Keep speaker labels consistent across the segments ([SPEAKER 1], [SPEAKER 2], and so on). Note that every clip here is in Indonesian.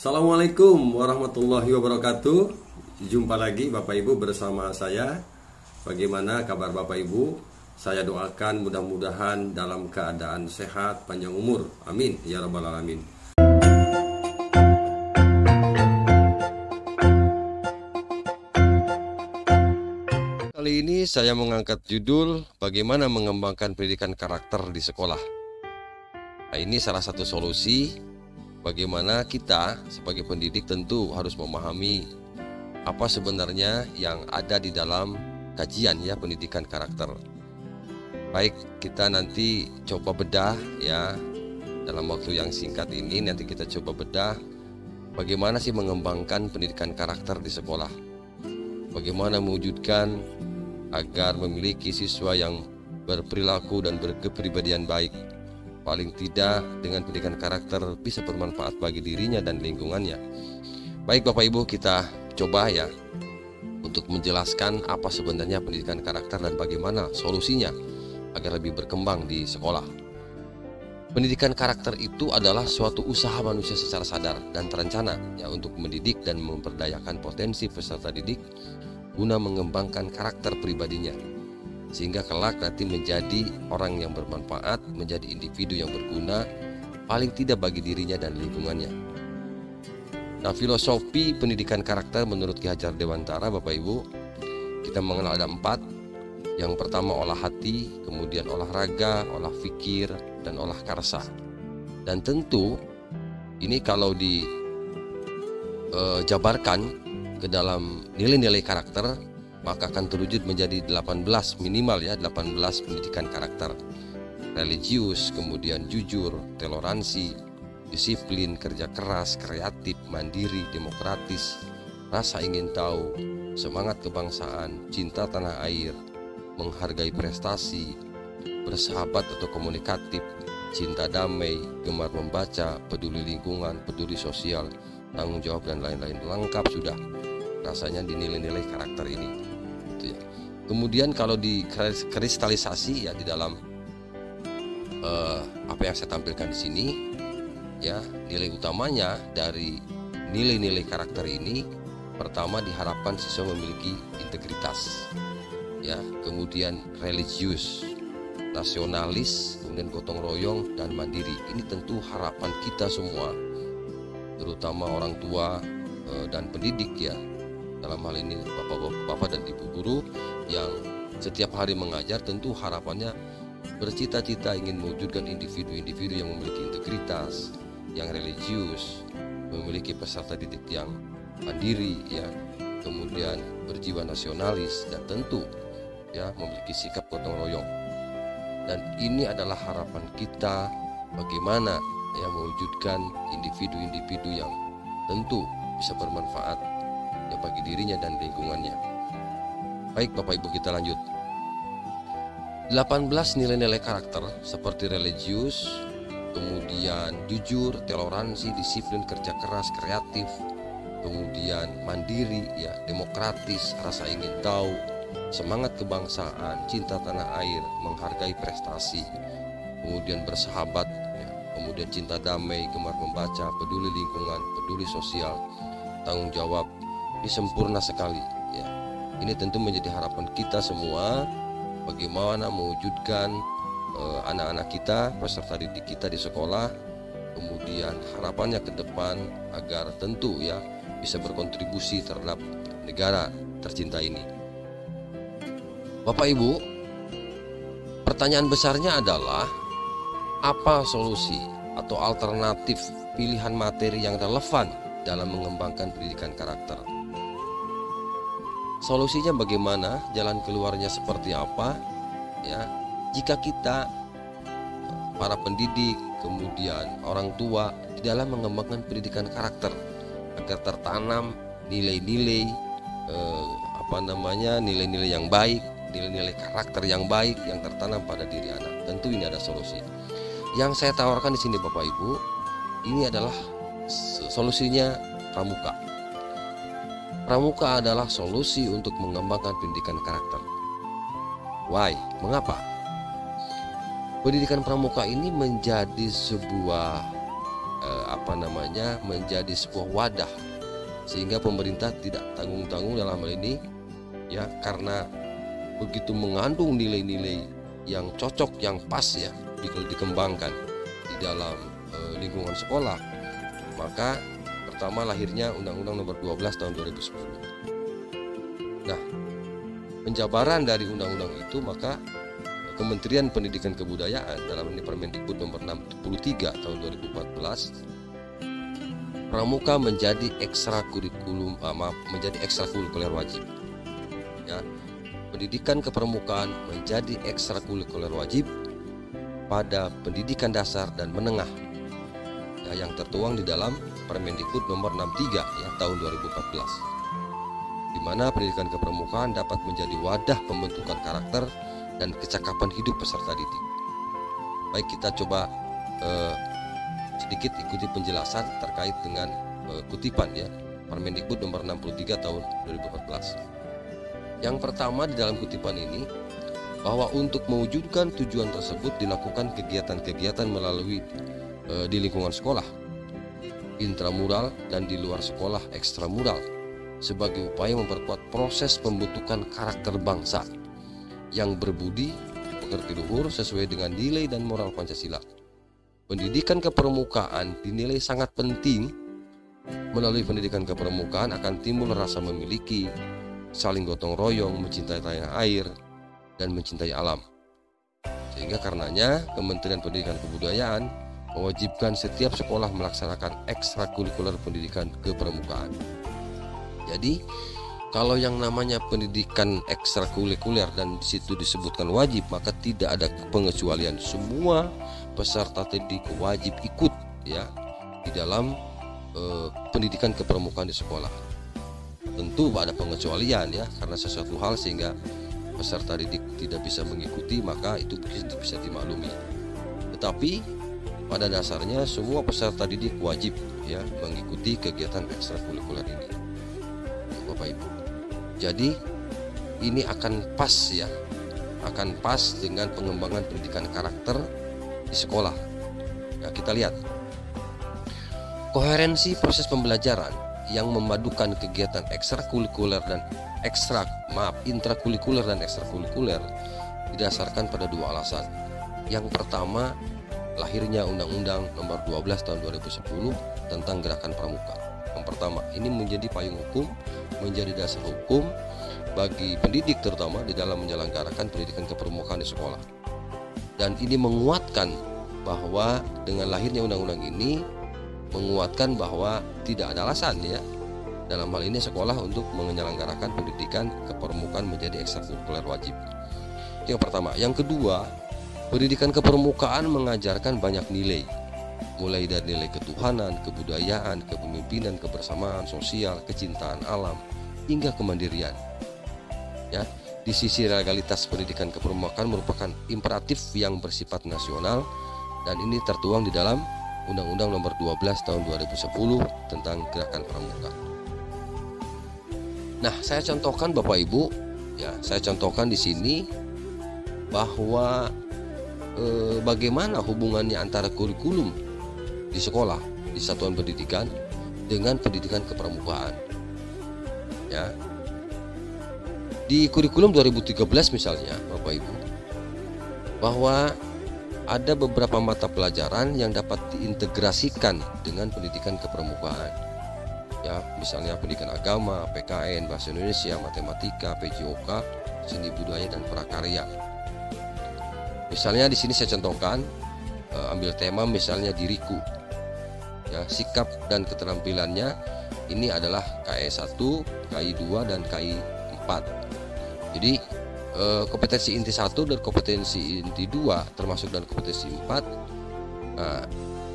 [SPEAKER 1] Assalamualaikum warahmatullahi wabarakatuh. Jumpa lagi Bapak Ibu bersama saya. Bagaimana kabar Bapak Ibu? Saya doakan mudah-mudahan dalam keadaan sehat, panjang umur. Amin ya rabbal alamin. Kali ini saya mengangkat judul bagaimana mengembangkan pendidikan karakter di sekolah. Nah, ini salah satu solusi bagaimana kita sebagai pendidik tentu harus memahami apa sebenarnya yang ada di dalam kajian ya pendidikan karakter. Baik, kita nanti coba bedah ya dalam waktu yang singkat ini, nanti kita coba bedah bagaimana sih mengembangkan pendidikan karakter di sekolah. Bagaimana mewujudkan agar memiliki siswa yang berperilaku dan berkepribadian baik. Paling tidak dengan pendidikan karakter bisa bermanfaat bagi dirinya dan lingkungannya. Baik Bapak Ibu, kita coba ya untuk menjelaskan apa sebenarnya pendidikan karakter dan bagaimana solusinya agar lebih berkembang di sekolah. Pendidikan karakter itu adalah suatu usaha manusia secara sadar dan terencana ya untuk mendidik dan memperdayakan potensi peserta didik guna mengembangkan karakter pribadinya, sehingga kelak nanti menjadi orang yang bermanfaat, menjadi individu yang berguna, paling tidak bagi dirinya dan lingkungannya. Nah, filosofi pendidikan karakter menurut Ki Hajar Dewantara, Bapak Ibu, kita mengenal ada 4. Yang pertama olah hati, kemudian olahraga, olah fikir, dan olah karsa. Dan tentu ini kalau dijabarkan ke dalam nilai-nilai karakter, maka akan terwujud menjadi 18 minimal ya, 18 pendidikan karakter. Religius, kemudian jujur, toleransi, disiplin, kerja keras, kreatif, mandiri, demokratis, rasa ingin tahu, semangat kebangsaan, cinta tanah air, menghargai prestasi, bersahabat atau komunikatif, cinta damai, gemar membaca, peduli lingkungan, peduli sosial, tanggung jawab dan lain-lain. Lengkap sudah rasanya di nilai-nilai karakter ini. Ya. Kemudian kalau dikristalisasi ya di dalam apa yang saya tampilkan di sini ya, nilai utamanya dari nilai-nilai karakter ini, pertama diharapkan siswa memiliki integritas ya, kemudian religius, nasionalis, kemudian gotong royong dan mandiri. Ini tentu harapan kita semua, terutama orang tua dan pendidik ya. Dalam hal ini bapak dan ibu guru yang setiap hari mengajar, tentu harapannya bercita-cita ingin mewujudkan individu-individu yang memiliki integritas, yang religius, memiliki peserta didik yang mandiri ya, kemudian berjiwa nasionalis, dan tentu ya memiliki sikap gotong royong. Dan ini adalah harapan kita bagaimana ya mewujudkan individu-individu yang tentu bisa bermanfaat ya bagi dirinya dan lingkungannya. Baik Bapak Ibu, kita lanjut. 18 nilai-nilai karakter seperti religius, kemudian jujur, toleransi, disiplin, kerja keras, kreatif, kemudian mandiri ya, demokratis, rasa ingin tahu, semangat kebangsaan, cinta tanah air, menghargai prestasi, kemudian bersahabat ya, kemudian cinta damai, gemar membaca, peduli lingkungan, peduli sosial, tanggung jawab. Ini sempurna sekali ya. Ini tentu menjadi harapan kita semua bagaimana mewujudkan anak-anak kita, peserta didik kita di sekolah, kemudian harapannya ke depan agar tentu ya bisa berkontribusi terhadap negara tercinta ini. Bapak Ibu, pertanyaan besarnya adalah apa solusi atau alternatif pilihan materi yang relevan dalam mengembangkan pendidikan karakter? Solusinya bagaimana? Jalan keluarnya seperti apa? Ya, jika kita para pendidik, kemudian orang tua di dalam mengembangkan pendidikan karakter agar tertanam nilai-nilai nilai-nilai yang baik, nilai-nilai karakter yang baik yang tertanam pada diri anak. Tentu ini ada solusi. Yang saya tawarkan di sini Bapak Ibu, ini adalah solusinya pramuka. Pramuka adalah solusi untuk mengembangkan pendidikan karakter. Why? Mengapa? Pendidikan pramuka ini menjadi sebuah menjadi sebuah wadah, sehingga pemerintah tidak tanggung-tanggung dalam hal ini ya, karena begitu mengandung nilai-nilai yang cocok, yang pas ya dikembangkan di dalam lingkungan sekolah. Maka pertama lahirnya Undang-Undang Nomor 12 tahun 2010. Nah, penjabaran dari undang-undang itu, maka Kementerian Pendidikan Kebudayaan dalam ini Permendikbud Nomor 63 tahun 2014, pramuka menjadi ekstrakurikuler wajib. Ya, pendidikan kepramukaan menjadi ekstrakurikuler wajib pada pendidikan dasar dan menengah. Ya, yang tertuang di dalam Permendikbud Nomor 63 ya tahun 2014. Di mana pendidikan kepramukaan dapat menjadi wadah pembentukan karakter dan kecakapan hidup peserta didik. Baik, kita coba sedikit ikuti penjelasan terkait dengan kutipan ya Permendikbud Nomor 63 tahun 2014. Yang pertama di dalam kutipan ini, bahwa untuk mewujudkan tujuan tersebut dilakukan kegiatan-kegiatan melalui di lingkungan sekolah, intramural, dan di luar sekolah ekstramural, sebagai upaya memperkuat proses pembentukan karakter bangsa yang berbudi, pekerti luhur sesuai dengan nilai dan moral Pancasila. Pendidikan kepramukaan dinilai sangat penting. Melalui pendidikan kepramukaan akan timbul rasa memiliki, saling gotong royong, mencintai tanah air, dan mencintai alam. Sehingga karenanya Kementerian Pendidikan Kebudayaan mewajibkan setiap sekolah melaksanakan ekstrakurikuler pendidikan kepramukaan. Jadi kalau yang namanya pendidikan ekstrakurikuler dan di situ disebutkan wajib, maka tidak ada pengecualian. Semua peserta didik wajib ikut ya di dalam pendidikan kepramukaan di sekolah. Tentu ada pengecualian ya, karena sesuatu hal sehingga peserta didik tidak bisa mengikuti, maka itu bisa dimaklumi. Tetapi pada dasarnya semua peserta didik wajib ya mengikuti kegiatan ekstrakurikuler ini, Bapak Ibu. Jadi ini akan pas ya, akan pas dengan pengembangan pendidikan karakter di sekolah. Nah, kita lihat koherensi proses pembelajaran yang memadukan kegiatan intrakurikuler dan ekstrakurikuler didasarkan pada dua alasan. Yang pertama, lahirnya Undang-Undang Nomor 12 tahun 2010 tentang Gerakan Pramuka. Yang pertama, ini menjadi payung hukum, menjadi dasar hukum bagi pendidik terutama di dalam menyelenggarakan pendidikan kepramukaan di sekolah. Dan ini menguatkan bahwa dengan lahirnya undang-undang ini, menguatkan bahwa tidak ada alasan ya dalam hal ini sekolah untuk menyelenggarakan pendidikan kepramukaan menjadi ekstrakurikuler wajib. Itu yang pertama. Yang kedua, pendidikan kepramukaan mengajarkan banyak nilai, mulai dari nilai ketuhanan, kebudayaan, kepemimpinan, kebersamaan, sosial, kecintaan alam, hingga kemandirian. Ya, di sisi legalitas pendidikan kepramukaan merupakan imperatif yang bersifat nasional, dan ini tertuang di dalam Undang-Undang Nomor 12 tahun 2010 tentang Gerakan Pramuka. Nah, saya contohkan Bapak Ibu, ya, saya contohkan di sini bahwa bagaimana hubungannya antara kurikulum di sekolah, di satuan pendidikan dengan pendidikan kepramukaan. Ya. Di kurikulum 2013 misalnya, Bapak Ibu, bahwa ada beberapa mata pelajaran yang dapat diintegrasikan dengan pendidikan kepramukaan. Ya, misalnya pendidikan agama, PKN, bahasa Indonesia, matematika, PJOK, seni budaya dan prakarya. Misalnya di sini saya contohkan, ambil tema misalnya diriku. Ya, sikap dan keterampilannya ini adalah KI 1, KI 2 dan KI 4. Jadi kompetensi inti 1 dan kompetensi inti 2 termasuk dan kompetensi 4. Nah,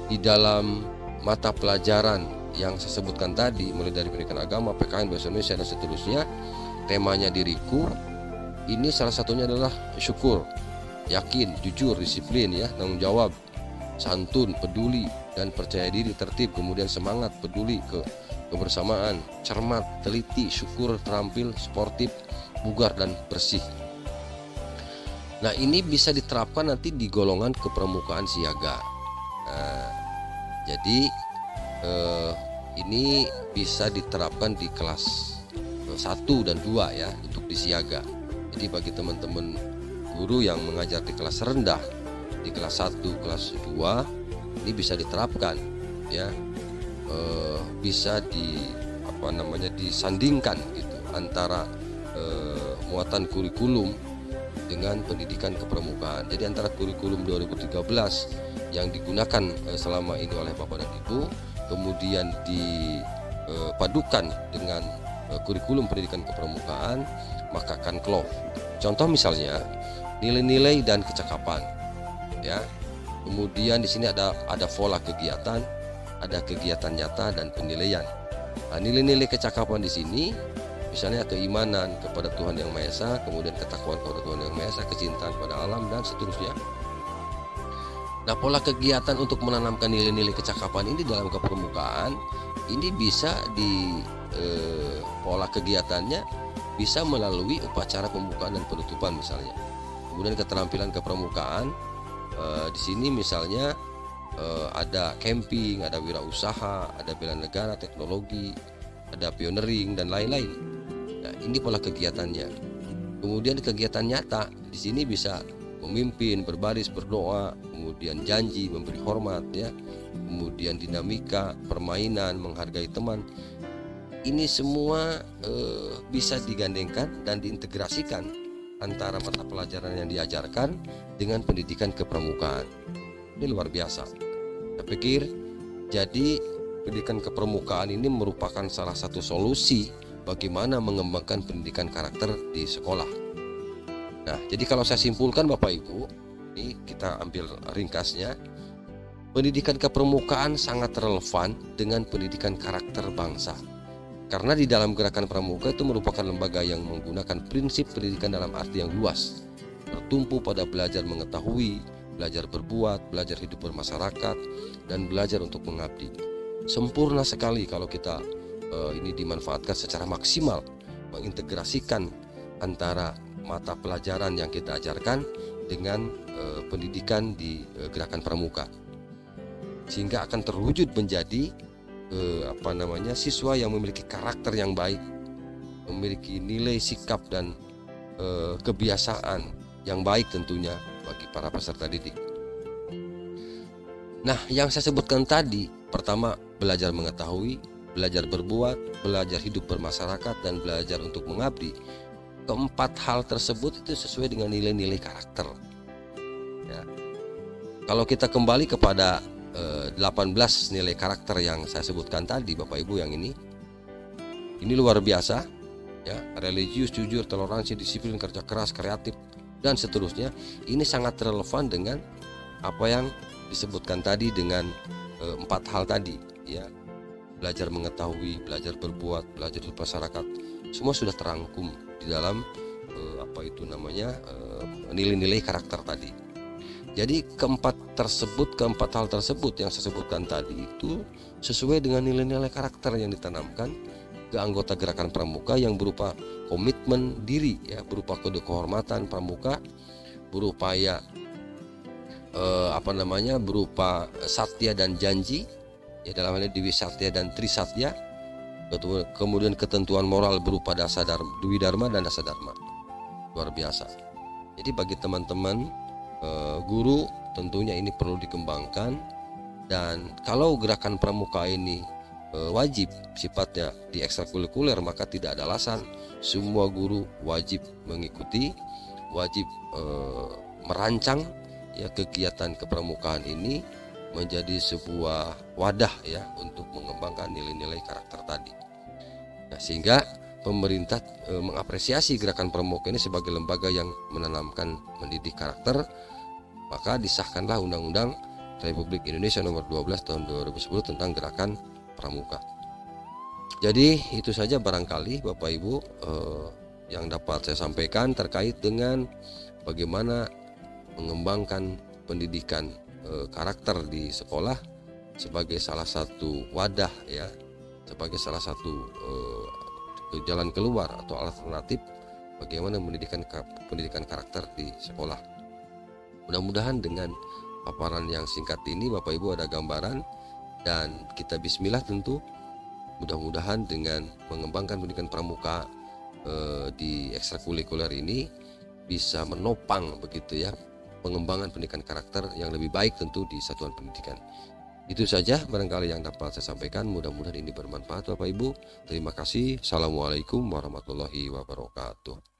[SPEAKER 1] di dalam mata pelajaran yang saya sebutkan tadi, mulai dari pendidikan agama, PKN, bahasa Indonesia dan seterusnya, temanya diriku. Ini salah satunya adalah syukur, yakin, jujur, disiplin ya, tanggung jawab, santun, peduli dan percaya diri, tertib, kemudian semangat, peduli, kebersamaan, cermat, teliti, syukur, terampil, sportif, bugar dan bersih. Nah, ini bisa diterapkan nanti di golongan kepramukaan siaga. Nah, Jadi ini bisa diterapkan di kelas 1 dan 2 ya, untuk di siaga. Jadi bagi teman-teman guru yang mengajar di kelas rendah, di kelas 1, kelas 2, ini bisa diterapkan ya, bisa disandingkan gitu antara muatan kurikulum dengan pendidikan kepramukaan. Jadi antara kurikulum 2013 yang digunakan selama ini oleh Bapak dan Ibu, kemudian dipadukan dengan kurikulum pendidikan kepramukaan, maka akan klop. Contoh misalnya nilai-nilai dan kecakapan ya. Kemudian di sini ada pola kegiatan, ada kegiatan nyata dan penilaian. Nah, nilai-nilai kecakapan di sini misalnya keimanan kepada Tuhan Yang Maha Esa, kemudian ketakwaan kepada Tuhan Yang Maha Esa, kecintaan pada alam dan seterusnya. Nah, pola kegiatan untuk menanamkan nilai-nilai kecakapan ini dalam kepramukaan ini bisa pola kegiatannya bisa melalui upacara pembukaan dan penutupan misalnya. Kemudian keterampilan kepramukaan di sini misalnya ada camping, ada wirausaha, ada bela negara, teknologi, ada pioneering dan lain-lain. Nah, ini pola kegiatannya. Kemudian kegiatan nyata di sini bisa memimpin, berbaris, berdoa, kemudian janji, memberi hormat ya. Kemudian dinamika, permainan, menghargai teman. Ini semua bisa digandengkan dan diintegrasikan antara mata pelajaran yang diajarkan dengan pendidikan kepramukaan. Ini luar biasa. Saya pikir jadi pendidikan kepramukaan ini merupakan salah satu solusi bagaimana mengembangkan pendidikan karakter di sekolah. Nah, jadi kalau saya simpulkan Bapak Ibu, ini kita ambil ringkasnya. Pendidikan kepramukaan sangat relevan dengan pendidikan karakter bangsa. Karena di dalam gerakan pramuka itu merupakan lembaga yang menggunakan prinsip pendidikan dalam arti yang luas, bertumpu pada belajar mengetahui, belajar berbuat, belajar hidup bermasyarakat, dan belajar untuk mengabdi. Sempurna sekali kalau kita ini dimanfaatkan secara maksimal, mengintegrasikan antara mata pelajaran yang kita ajarkan dengan pendidikan di gerakan pramuka, sehingga akan terwujud menjadi siswa yang memiliki karakter yang baik, memiliki nilai sikap dan kebiasaan yang baik tentunya bagi para peserta didik. Nah, yang saya sebutkan tadi, pertama belajar mengetahui, belajar berbuat, belajar hidup bermasyarakat, dan belajar untuk mengabdi. Keempat hal tersebut itu sesuai dengan nilai-nilai karakter ya. Kalau kita kembali kepada 18 nilai karakter yang saya sebutkan tadi Bapak Ibu, yang ini luar biasa ya, religius, jujur, toleransi, disiplin, kerja keras, kreatif dan seterusnya. Ini sangat relevan dengan apa yang disebutkan tadi dengan 4 hal tadi ya. Belajar mengetahui, belajar berbuat, belajar di masyarakat, semua sudah terangkum di dalam nilai-nilai karakter tadi. Jadi keempat hal tersebut yang saya sebutkan tadi itu sesuai dengan nilai-nilai karakter yang ditanamkan ke anggota gerakan pramuka, yang berupa komitmen diri ya, berupa kode kehormatan pramuka, berupaya berupa satya dan janji ya, dalam hal ini Dewi Satya dan Tri Satya. Kemudian ketentuan moral berupa Dwi Dharma dan Dasa Dharma. Luar biasa. Jadi bagi teman-teman guru tentunya ini perlu dikembangkan, dan kalau gerakan pramuka ini wajib sifatnya di ekstrakurikuler, maka tidak ada alasan semua guru wajib mengikuti, wajib merancang ya kegiatan kepramukaan ini menjadi sebuah wadah ya untuk mengembangkan nilai-nilai karakter tadi. Nah, sehingga pemerintah mengapresiasi gerakan pramuka ini sebagai lembaga yang menanamkan mendidik karakter, maka disahkanlah Undang-Undang Republik Indonesia Nomor 12 Tahun 2010 tentang gerakan pramuka. Jadi itu saja barangkali Bapak Ibu yang dapat saya sampaikan terkait dengan bagaimana mengembangkan pendidikan karakter di sekolah sebagai salah satu wadah ya, sebagai salah satu jalan keluar atau alternatif bagaimana pendidikan karakter di sekolah. Mudah-mudahan dengan paparan yang singkat ini Bapak Ibu ada gambaran Dan kita bismillah tentu, mudah-mudahan dengan mengembangkan pendidikan pramuka di ekstrakurikuler ini bisa menopang begitu ya pengembangan pendidikan karakter yang lebih baik tentu di satuan pendidikan. Itu saja barangkali yang dapat saya sampaikan, mudah-mudahan ini bermanfaat Bapak Ibu. Terima kasih. Assalamualaikum warahmatullahi wabarakatuh.